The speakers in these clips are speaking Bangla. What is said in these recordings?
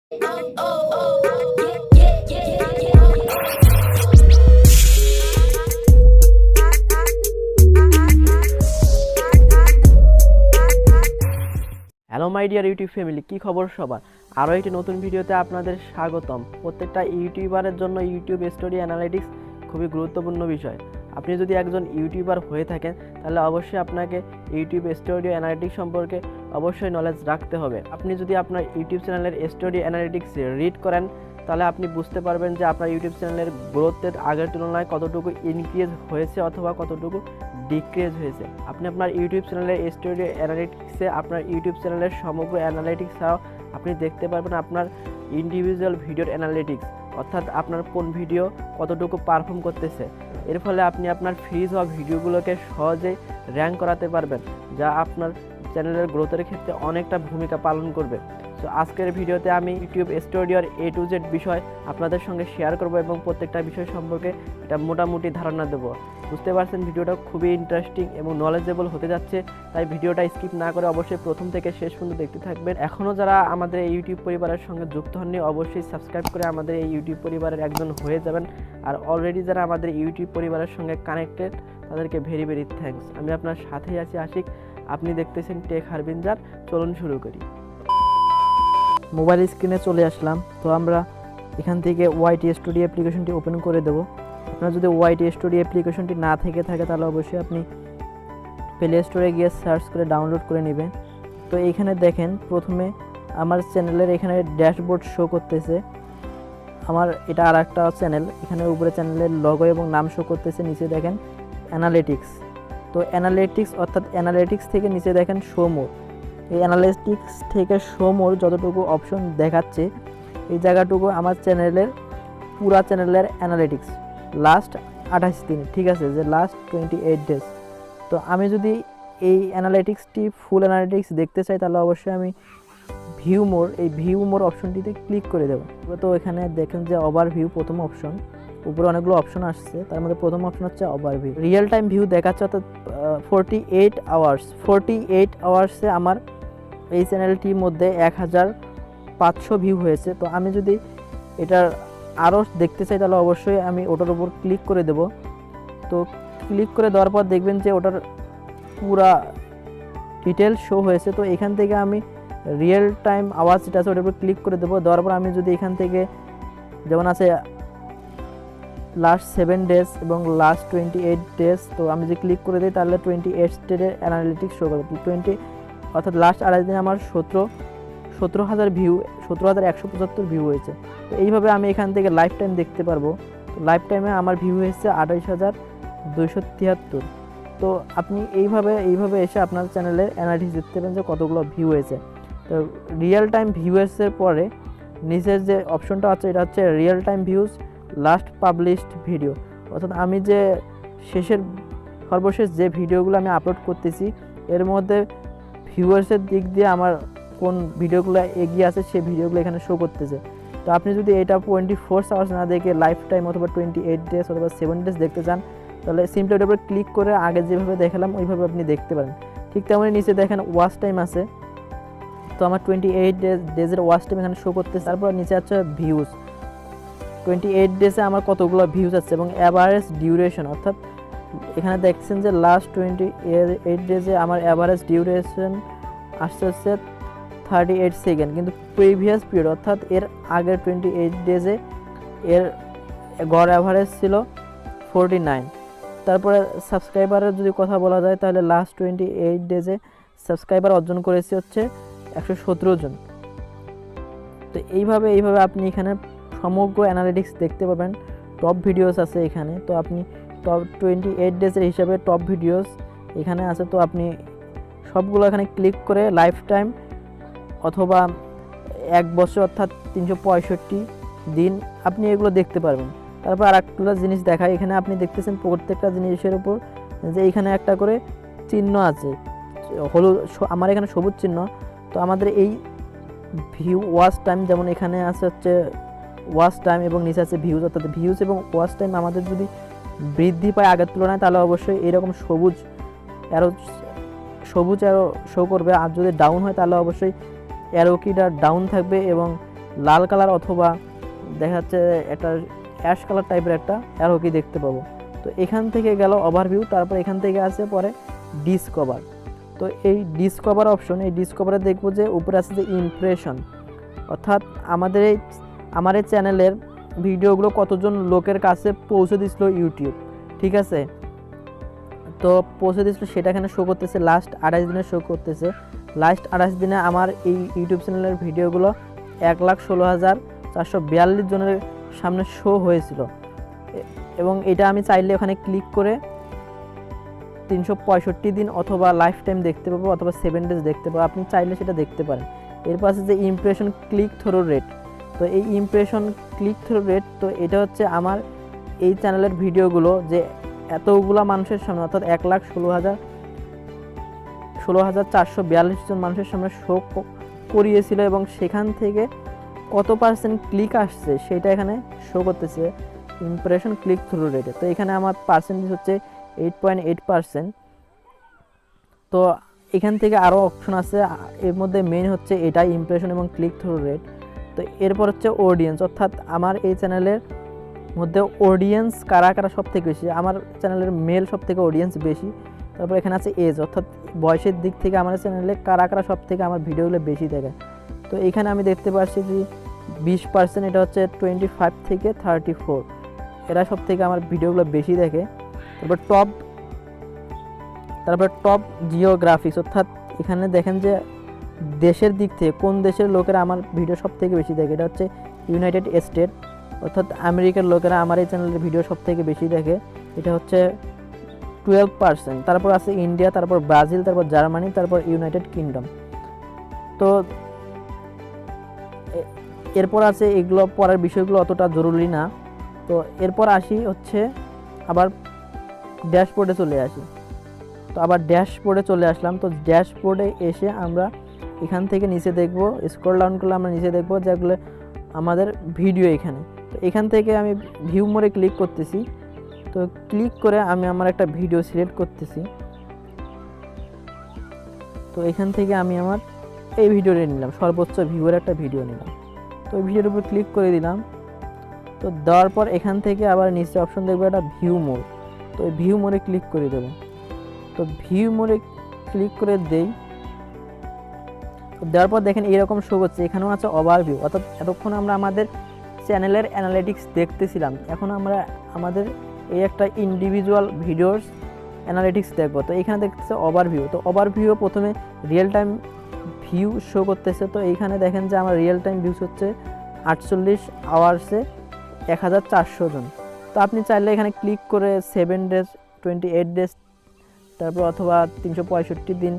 Hello my dear YouTube family, কী খবর সবার? আরও একটি নতুন ভিডিওতে আপনাদের স্বাগতম। প্রত্যেকটা ইউটিউবারের জন্য ইউটিউব স্টোরি অ্যানালিটিক্স খুবই গুরুত্বপূর্ণ বিষয়। আপনি যদি একজন ইউটিউবার হয়ে থাকেন তাহলে অবশ্যই আপনাকে ইউটিউব স্টোরি অ্যানালিটিক্স সম্পর্কে অবশ্যই নলেজ রাখতে হবে। আপনি যদি আপনার ইউটিউব চ্যানেলের স্টোরি অ্যানালিটিক্স রিড করেন তাহলে আপনি বুঝতে পারবেন যে আপনার ইউটিউব চ্যানেলের গ্রোথের আগের তুলনায় কতটুকু ইনক্রিজ হয়েছে অথবা কতটুকু ডিক্রিজ হয়েছে। আপনি আপনার ইউটিউব চ্যানেলের স্টোরি অ্যানালিটিক্সে আপনার ইউটিউব চ্যানেলের সমগ্র অ্যানালিটিক্স ছাড়াও আপনি দেখতে পারবেন আপনার ইন্ডিভিজুয়াল ভিডিওর অ্যানালিটিক্স, অর্থাৎ আপনার কোন ভিডিও কতটুকু পারফর্ম করতেছে। এর ফলে আপনি আপনার ফ্রিজ হওয়া ভিডিওগুলোকে সহজেই র্যাঙ্ক করাতে পারবেন, যা আপনার চ্যানেলের গ্রোথের ক্ষেত্রে অনেকটা ভূমিকা পালন করবে। তো আজকের ভিডিওতে আমি ইউটিউব স্টোরির A to Z বিষয় আপনাদের সঙ্গে শেয়ার করব এবং প্রত্যেকটা বিষয় সম্পর্কে একটা মোটামুটি ধারণা দেবো। বুঝতে পারছেন ভিডিওটা খুবই ইন্টারেস্টিং এবং নলেজেবল হতে যাচ্ছে, তাই ভিডিওটা স্কিপ না করে অবশ্যই প্রথম থেকে শেষ পর্যন্ত দেখতে থাকবেন। এখনও যারা আমাদের এই ইউটিউব পরিবারের সঙ্গে যুক্ত হননি অবশ্যই সাবস্ক্রাইব করে আমাদের এই ইউটিউব পরিবারের একজন হয়ে যাবেন। আর অলরেডি যারা আমাদের ইউটিউব পরিবারের সঙ্গে কানেক্টেড তাদেরকে ভেরি ভেরি থ্যাঙ্কস। আমি আপনার সাথেই আছি আশিক, আপনি দেখতেছেন টেক হারবিঞ্জার। চলুন শুরু করি। মোবাইল স্ক্রিনে চলে আসলাম। তো আমরা এখান থেকে ওয়াইটি স্টুডিও অ্যাপ্লিকেশনটি ওপেন করে দেব। আপনার যদি ওয়াইটি স্টুডিও অ্যাপ্লিকেশনটি না থেকে থাকে তাহলে অবশ্যই আপনি প্লে স্টোরে গিয়ে সার্চ করে ডাউনলোড করে নেবেন। তো এইখানে দেখেন প্রথমে আমার চ্যানেলের এখানে ড্যাশবোর্ড শো করতেছে। আমার এটা আর একটা চ্যানেল, এখানে উপরে চ্যানেলের লগো এবং নাম শো করতেছে। নিচে দেখেন অ্যানালিটিক্স। তো অ্যানালিটিক্স অর্থাৎ অ্যানালিটিক্স থেকে নিচে দেখেন শো মোর। এই অ্যানালিটিক্স থেকে শো মোর যতটুকু অপশন দেখাচ্ছে এই জায়গাটুকু আমার চ্যানেলের পুরা চ্যানেলের অ্যানালিটিক্স লাস্ট 28 দিন, ঠিক আছে, যে লাস্ট 28 ডেজ। তো আমি যদি এই অ্যানালিটিক্সটি ফুল অ্যানালিটিক্স দেখতে চাই তাহলে অবশ্যই আমি ভিউ মোর অপশনটিতে ক্লিক করে দেবো। তো এখানে দেখেন যে ওভারভিউ প্রথম অপশন, উপরে অনেকগুলো অপশন আসছে, তার মধ্যে প্রথম অপশন হচ্ছে ওভারভিউ। রিয়েল টাইম ভিউ দেখাচ্ছে, অর্থাৎ 48 আওয়ার্সে আমার এই চ্যানেলটির মধ্যে 1500 ভিউ হয়েছে। তো আমি যদি এটার আরও দেখতে চাই তাহলে অবশ্যই আমি ওটার উপর ক্লিক করে দেব। তো ক্লিক করে দেওয়ার পর দেখবেন যে ওটার পুরা ডিটেল শো হয়েছে। তো এখান থেকে আমি রিয়েল টাইম আওয়াজ যেটা আছে ওটার উপর ক্লিক করে দেবো। দেওয়ার পর আমি যদি এখান থেকে যেমন আছে লাস্ট 7 ডেজ এবং লাস্ট 28 ডেজ, তো আমি যদি ক্লিক করে দিই তাহলে 28 ডেজের অ্যানালিটিক্স শো করবে। অর্থাৎ লাস্ট 28 দিনে আমার 17,000 ভিউ, 17,175 ভিউ হয়েছে। তো এইভাবে আমি এখান থেকে লাইফ টাইম দেখতে পারবো। তো লাইফ টাইমে আমার ভিউ হয়েছে 28,273। তো আপনি এইভাবে এসে আপনার চ্যানেলের অ্যানালিটিক্স দেখতে পাবেন যে কতগুলো ভিউ হয়েছে। তো রিয়েল টাইম ভিউয়ার্সের পরে নিচের যে অপশনটা আছে এটা হচ্ছে real time views last published video, অর্থাৎ আমি যে সর্বশেষ যে ভিডিওগুলো আমি আপলোড করতেছি এর মধ্যে ভিউয়ার্সের দিক দিয়ে আমার কোন ভিডিওগুলো এগিয়ে আছে সেই ভিডিওগুলো এখানে শো করতেছে। তো আপনি যদি এটা 24 আওয়ার্স না দেখে লাইফ টাইম অথবা 28 ডেজ অথবা 7 ডেজ দেখতে চান তাহলে সিম্পলি ওটার উপর ক্লিক করে আগে যেভাবে দেখালাম ওইভাবে আপনি দেখতে পারেন। ঠিক তেমনই নিচে দেখেন ওয়াচ টাইম আছে। তো আমার 28 ডেজের ওয়াচ টাইম এখানে শো করতেছে। তারপর নিচে আছে ভিউজ, 28 ডেজে আমার কতগুলো ভিউজ আছে এবং অ্যাভারেজ ডিউরেশন, অর্থাৎ এখানে দেখছেন যে লাস্ট 28 ডেজে আমার অ্যাভারেজ ডিউরেশন আসছে 38 সেকেন্ড, কিন্তু প্রিভিয়াস পিরিয়ড অর্থাৎ এর আগের 28 ডেজে এর গড় অ্যাভারেজ ছিল 49। তারপরে সাবস্ক্রাইবারের যদি কথা বলা যায় তাহলে লাস্ট 28 ডেজে সাবস্ক্রাইবার অর্জন করেছে হচ্ছে 117 জন। তো এইভাবে আপনি এখানে সমগ্র অ্যানালিটিক্স দেখতে পাবেন। টপ ভিডিওস আছে এখানে, তো আপনি টপ 28 ডেজের হিসাবে টপ ভিডিওস এখানে আছে। তো আপনি সবগুলো এখানে ক্লিক করে লাইফ টাইম অথবা 1 বছর অর্থাৎ 365 দিন আপনি এগুলো দেখতে পারবেন। তারপর আর একটা জিনিস দেখায়, এখানে আপনি দেখতেছেন প্রত্যেকটা জিনিসের উপর যে এখানে একটা করে চিহ্ন আছে, হলুদ, আমার এখানে সবুজ চিহ্ন। তো আমাদের এই ভিউ ওয়াচ টাইম, যেমন এখানে আছে হচ্ছে ওয়াচ টাইম এবং নিচে আছে ভিউজ, অর্থাৎ ভিউজ এবং ওয়াচ টাইম আমাদের যদি বৃদ্ধি পায় আগের তুলনায় তাহলে অবশ্যই এরকম সবুজ অ্যারো শো করবে। আর যদি ডাউন হয় তাহলে অবশ্যই অ্যারো কিটা ডাউন থাকবে এবং লাল কালার অথবা দেখা যাচ্ছে একটা অ্যাশ কালার টাইপের একটা অ্যারো কি দেখতে পাবো। তো এখান থেকে গেল ওভারভিউ, তারপর এখান থেকে আসে পরে ডিসকভার। তো এই ডিসকভার অপশন, এই ডিসকভারে দেখবো যে উপরে আছে যে ইমপ্রেশন, অর্থাৎ আমার এই চ্যানেলের ভিডিওগুলো কতজন লোকের কাছে পৌঁছে দিছিল ইউটিউব, ঠিক আছে। তো পৌঁছে দিয়েছিল সেটা এখানে শো করতেছে, লাস্ট 28 দিনে শো করতেছে। লাস্ট 28 দিনে আমার এই ইউটিউব চ্যানেলের ভিডিওগুলো 1,16,442 জনের সামনে শো হয়েছিল। এবং এটা আমি চাইলে ওখানে ক্লিক করে 365 দিন অথবা লাইফ টাইম দেখতে পাবো, অথবা 7 ডেজ দেখতে পাবো, আপনি চাইলে সেটা দেখতে পারেন। এরপর আছে যে ইমপ্রেশন ক্লিক থ্রু রেট। তো এই ইমপ্রেশন ক্লিক থ্রু রেট, তো এটা হচ্ছে আমার এই চ্যানেলের ভিডিওগুলো যে এতগুলা মানুষের সামনে, অর্থাৎ 1,16,442 জন মানুষের সামনে শো করিয়েছিল, এবং সেখান থেকে কত পার্সেন্ট ক্লিক আসছে সেটা এখানে শো করতেছে ইমপ্রেশন ক্লিক থ্রু রেটে। তো এখানে আমার পার্সেন্টেজ হচ্ছে 8.8%। তো এখান থেকে আরও অপশন আছে, এর মধ্যে মেইন হচ্ছে এটা ইমপ্রেশন এবং ক্লিক থ্রু রেট। তো এরপর হচ্ছে অডিয়েন্স, অর্থাৎ আমার এই চ্যানেলের মধ্যে অডিয়েন্স কারা কারা সব থেকে বেশি। আমার চ্যানেলের মেল সব থেকে অডিয়েন্স বেশি। তারপর এখানে আছে এজ, অর্থাৎ বয়সের দিক থেকে আমার চ্যানেলে কারা কারা সব থেকে আমার ভিডিওগুলো বেশি দেখে। তো এখানে আমি দেখতে পাচ্ছি যে 20%, এটা হচ্ছে 25 থেকে 34, এরা সব থেকে আমার ভিডিওগুলো বেশি দেখে। তারপর টপ জিওগ্রাফিক্স, অর্থাৎ এখানে দেখেন যে দেশের দিক থেকে কোন দেশের লোকেরা আমার ভিডিও সব থেকে বেশি দেখে। এটা হচ্ছে ইউনাইটেড স্টেট, অর্থাৎ আমেরিকার লোকেরা আমার এই চ্যানেলের ভিডিও সব থেকে বেশি দেখে, এটা হচ্ছে 12%। তারপর আছে ইন্ডিয়া, তারপর ব্রাজিল, তারপর জার্মানি, তারপর ইউনাইটেড কিংডম। তো এরপর আছে এগুলো পরের বিষয়গুলো অতটা জরুরি না। তো এরপর আসি হচ্ছে আবার ড্যাশবোর্ডে চলে আসি। তো আবার ড্যাশবোর্ডে চলে আসলাম। তো ড্যাশবোর্ডে এসে আমরা এখান থেকে নিচে দেখব, স্ক্রল ডাউন করলে আমরা নিচে দেখব যেগুলো আমাদের ভিডিও এখানে। তো এখান থেকে আমি ভিউ মোডে ক্লিক করতেছি। তো ক্লিক করে আমি আমার একটা ভিডিও সিলেক্ট করতেছি। তো এখান থেকে আমি আমার এই ভিডিওটা নিলাম, সর্বোচ্চ ভিউয়ের একটা ভিডিও নিলাম। তো এই ভিডিওর উপর ক্লিক করে দিলাম। তো দেওয়ার পর এখান থেকে আবার নিচে অপশন দেখবো একটা ভিউ মোড। তো এই ভিউ মোডে ক্লিক করে দেবো। তো ভিউ মোডে ক্লিক করে দেই। তো দেওয়ার পর দেখেন এইরকম শো করছে, এখানেও আছে ওভারভিউ, অর্থাৎ এতক্ষণ আমরা আমাদের চ্যানেলের অ্যানালিটিক্স দেখতেছিলাম, এখন আমরা আমাদের এই একটা ইন্ডিভিজুয়াল ভিডিওর অ্যানালিটিক্স দেখবো। তো এখানে দেখতেছে ওভারভিউ। তো ওভারভিউ প্রথমে রিয়েল টাইম ভিউ শো করতেছে। তো এইখানে দেখেন যে আমার রিয়েল টাইম ভিউস হচ্ছে 48 আওয়ার্সে 1,400 জন। তো আপনি চাইলে এখানে ক্লিক করে 7 ডেজ, 28 ডেজ, তারপর অথবা 365 দিন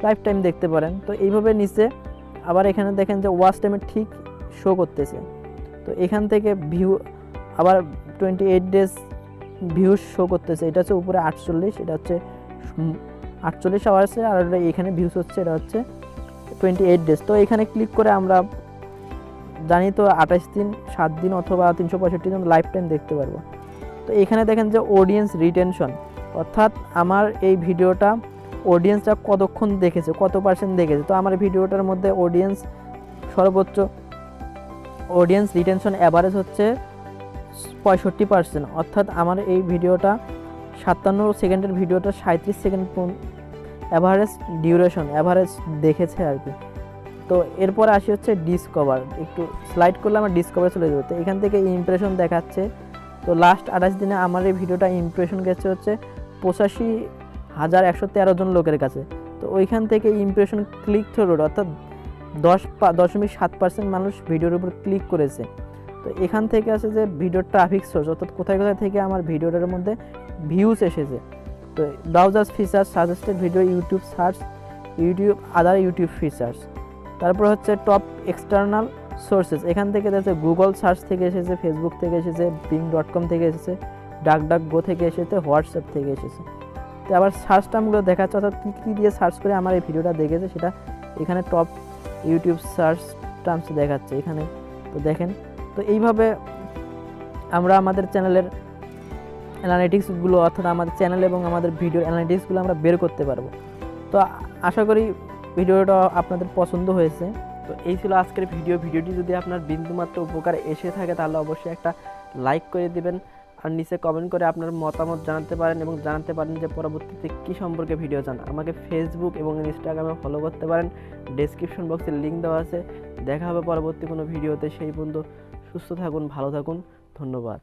লাইফ টাইম দেখতে পারেন। তো এইভাবে নিচে আবার এখানে দেখেন যে ওয়াচ টাইমে ঠিক শো করতেছে। তো এখান থেকে ভিউ আবার 28 ডেজ ভিউজ শো করতেছে, এটা হচ্ছে উপরে 48, এটা হচ্ছে 48 আওয়ার্সে, আর এখানে ভিউজ হচ্ছে এটা হচ্ছে 28 ডেজ। তো এখানে ক্লিক করে আমরা জানি তো 28 দিন, 7 দিন অথবা 365 দিন লাইফ টাইম দেখতে পারবো। তো এখানে দেখেন যে অডিয়েন্স রিটেনশন, অর্থাৎ আমার এই ভিডিওটা অডিয়েন্সটা কতক্ষণ দেখেছে, কত পার্সেন্ট দেখেছে। তো আমার ভিডিওটার মধ্যে অডিয়েন্স সর্বোচ্চ অডিয়েন্স রিটেনশন অ্যাভারেজ হচ্ছে 65%, অর্থাৎ আমার এই ভিডিওটা 57 সেকেন্ডের ভিডিওটা 37 সেকেন্ড অ্যাভারেজ ডিউরেশন অ্যাভারেজ দেখেছে আর কি। তো এরপর আসি হচ্ছে ডিসকভার, একটু স্লাইড করলে আমার ডিসকভার চলে যাবে। তো এখান থেকে ইমপ্রেশন দেখাচ্ছে। তো লাস্ট 28 দিনে আমার এই ভিডিওটা ইমপ্রেশন গেছে হচ্ছে 85,113 জন লোকের কাছে। তো ওইখান থেকে ইমপ্রেশন ক্লিক থ্রু রেট, অর্থাৎ 10.7% মানুষ ভিডিওর উপর ক্লিক করেছে। তো এখান থেকে আছে যে ভিডিওর ট্রাফিক সোর্স, অর্থাৎ কোথায় কোথায় থেকে আমার ভিডিওটার মধ্যে ভিউজ এসেছে। তো browser features, suggested video, YouTube search, YouTube আদার ইউটিউব ফিচার্স। তারপর হচ্ছে টপ এক্সটার্নাল সোর্সেস, এখান থেকে দেখছে গুগল সার্চ থেকে এসেছে, ফেসবুক থেকে এসেছে, bing.com থেকে এসেছে, ডাকডাকগো থেকে এসেছে, হোয়াটসঅ্যাপ থেকে এসেছে। তো আবার সার্চ টার্মগুলো দেখাচ্ছে, অর্থাৎ কী কী দিয়ে সার্চ করে আমার এই ভিডিওটা দেখেছে সেটা এখানে টপ ইউটিউব সার্চ টার্মস দেখাচ্ছে এখানে। তো দেখেন, তো এইভাবে আমরা আমাদের চ্যানেলের অ্যানালিটিক্সগুলো, অর্থাৎ আমাদের চ্যানেল এবং আমাদের ভিডিওর অ্যানালিটিক্সগুলো আমরা বের করতে পারবো। তো আশা করি ভিডিওটা আপনাদের পছন্দ হয়েছে। তো এই ছিল আজকের ভিডিওটি যদি আপনার বিন্দুমাত্র উপকার এসে থাকে তাহলে অবশ্যই একটা লাইক করে দিবেন, আর নিচে কমেন্ট করে আপনার মতামত জানাতে পারেন এবং জানাতে পারেন যে পরবর্তীতে কী সম্পর্কে ভিডিও চান। আমাকে ফেসবুক এবং ইনস্টাগ্রামে ফলো করতে পারেন, ডেসক্রিপশন বক্সে লিঙ্ক দেওয়া আছে। দেখা হবে পরবর্তী কোনো ভিডিওতে, সেই পর্যন্ত সুস্থ থাকুন, ভালো থাকুন, ধন্যবাদ।